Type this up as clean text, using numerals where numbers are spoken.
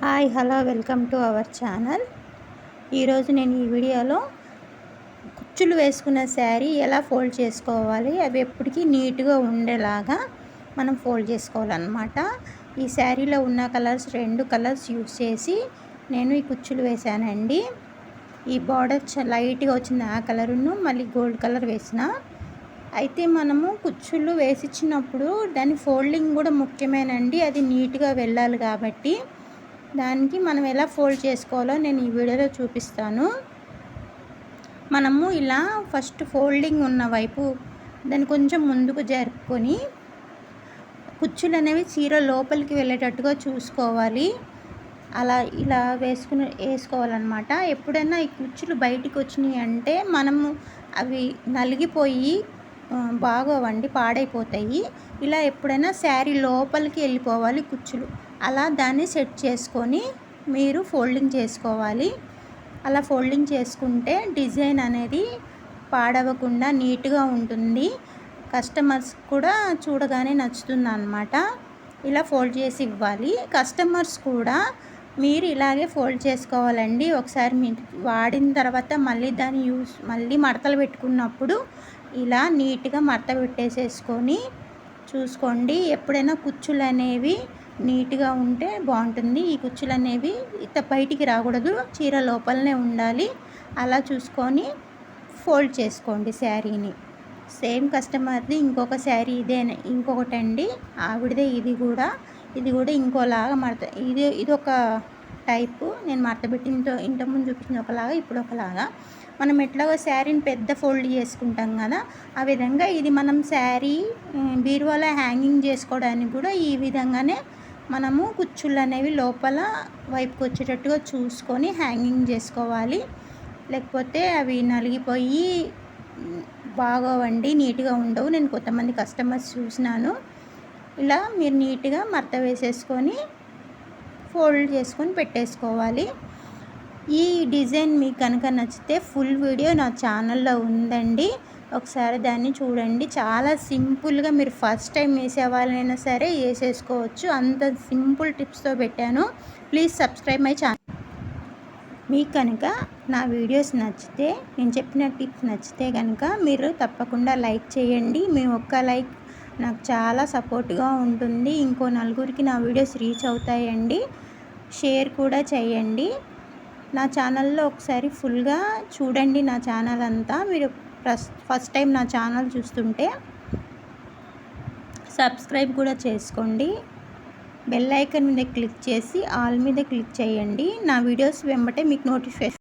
Hi hello welcome to our channel. ఈరోజు నేను ఈ వీడియోలో కుచ్చులు వేసుకున్న శారీ ఎలా ఫోల్డ్ చేసుకోవాలి, అవి ఎప్పటికీ నీట్గా ఉండేలాగా మనం ఫోల్డ్ చేసుకోవాలన్నమాట. ఈ శారీలో ఉన్న రెండు కలర్స్ యూజ్ చేసి నేను ఈ కుచ్చులు వేసానండి. ఈ బార్డర్ లైట్గా వచ్చింది ఆ కలరును, మళ్ళీ గోల్డ్ కలర్ వేసిన. అయితే మనము కుచ్చులు వేసిచ్చినప్పుడు దాని ఫోల్డింగ్ కూడా ముఖ్యమేనండి. అది నీట్గా వెళ్ళాలి కాబట్టి దానికి మనం ఎలా ఫోల్డ్ చేసుకోవాలో నేను ఈ వీడియోలో చూపిస్తాను. మనము ఇలా ఫస్ట్ ఫోల్డింగ్ ఉన్న వైపు దాన్ని కొంచెం ముందుకు జరుపుకొని కుచ్చులు అనేవి చీర లోపలికి వెళ్ళేటట్టుగా చూసుకోవాలి. అలా ఇలా వేసుకోవాలన్నమాట. ఎప్పుడైనా ఈ కుచ్చులు బయటికి వచ్చినాయి అంటే మనము అవి నలిగిపోయి బాగోవండి, పాడైపోతాయి. ఇలా ఎప్పుడైనా శారీ లోపలికి వెళ్ళిపోవాలి కుచ్చులు. అలా దాన్ని సెట్ చేసుకొని మీరు ఫోల్డింగ్ చేసుకోవాలి. అలా ఫోల్డింగ్ చేసుకుంటే డిజైన్ అనేది పాడవకుండా నీట్గా ఉంటుంది. కస్టమర్స్ కూడా చూడగానే నచ్చుతుంది అన్నమాట. ఇలా ఫోల్డ్ చేసి ఇవ్వాలి. కస్టమర్స్ కూడా మీరు ఇలాగే ఫోల్డ్ చేసుకోవాలండి. ఒకసారి మీరు వాడిన తర్వాత మళ్ళీ మడతలు పెట్టుకున్నప్పుడు ఇలా నీట్గా మడత పెట్టేసేసుకొని చూసుకోండి. ఎప్పుడైనా కుచ్చులు అనేవి నీట్గా ఉంటే బాగుంటుంది. ఈ కుచ్చులు అనేవి బయటికి రాకూడదు, చీర లోపలనే ఉండాలి. అలా చూసుకొని ఫోల్డ్ చేసుకోండి శారీని. సేమ్ కస్టమర్ది ఇంకొక శారీ ఇంకొకటండి, ఆవిడదే. ఇది కూడా ఇంకోలాగా ఇది ఒక టైపు. నేను మడతపెట్టిన ఇంతకుముందు చూపించిన ఒకలాగా, ఇప్పుడు ఒకలాగా. మనం ఎట్లాగో శారీని పెద్ద ఫోల్డ్ చేసుకుంటాం కదా, ఆ విధంగా ఇది మనం శారీ బీరువాలో హ్యాంగింగ్ చేసుకోవడానికి కూడా ఈ విధంగానే మనము కుచ్చుళ్ళు అనేవి లోపల వైపుకి వచ్చేటట్టుగా చూసుకొని హ్యాంగింగ్ చేసుకోవాలి. లేకపోతే అవి నలిగిపోయి బాగోవండి, నీట్గా ఉండవు. నేను కొంతమంది కస్టమర్స్ చూసినాను. ఇలా మీరు నీట్గా మడత వేసేసుకొని ఫోల్డ్ చేసుకొని పెట్టేసుకోవాలి. ఈ డిజైన్ మీకు కనుక నచ్చితే ఫుల్ వీడియో నా ఛానల్లో ఉందండి, ఒకసారి దాన్ని చూడండి. చాలా సింపుల్గా మీరు ఫస్ట్ టైం వేసే వాళ్ళైనా సరే వేసేసుకోవచ్చు. అంత సింపుల్ టిప్స్తో పెట్టాను. Please subscribe my channel. మీకు కనుక నా వీడియోస్ నచ్చితే, నేను చెప్పిన టిప్స్ నచ్చితే కనుక మీరు తప్పకుండా లైక్ చేయండి. మీ ఒక్క లైక్ నాకు చాలా సపోర్ట్గా ఉంటుంది. ఇంకో నలుగురికి నా వీడియోస్ రీచ్ అవుతాయండి. షేర్ కూడా చేయండి. నా ఛానల్లో ఒకసారి ఫుల్గా చూడండి. నా ఛానల్ అంతా మీరు ఫస్ట్ టైం నా ఛానల్ చూస్తుంటే సబ్స్క్రైబ్ కూడా చేసుకోండి. బెల్ ఐకాన్ మీద క్లిక్ చేసి ఆల్ మీద క్లిక్ చేయండి. నా వీడియోస్ వెంబటే మీకు నోటిఫికేషన్